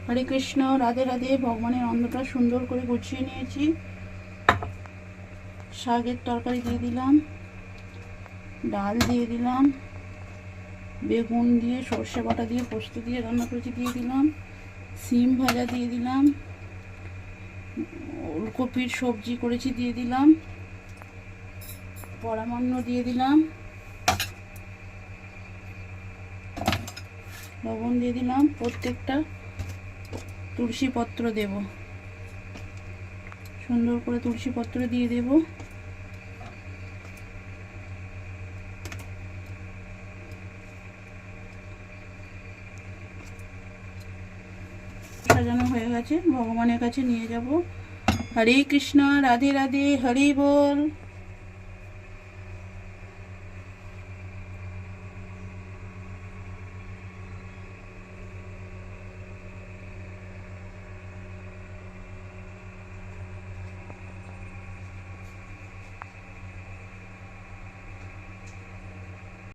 হরে কৃষ্ণ, রাধে রাধে। ভগবানের অন্নটা সুন্দর করে গুছিয়ে নিয়েছি। শাকের তরকারি দিয়ে দিলাম, ডাল দিয়ে দিলাম, বেগুন দিয়ে সর্ষে বাটা দিয়ে পোস্ত দিয়ে রান্না করেছি দিয়ে দিলাম, সিম ভাজা দিয়ে দিলাম, ওলকপির সবজি করেছি দিয়ে দিলাম, পরামান্ন দিয়ে দিলাম, লবণ দিয়ে দিলাম। প্রত্যেকটা তুলসী পত্র দেব, সুন্দর করে তুলসী পত্র দিয়ে দেব। সাজানো হয়ে গেছে, ভগবানের কাছে নিয়ে যাব। হরে কৃষ্ণ, রাধে রাধে, হরি বল।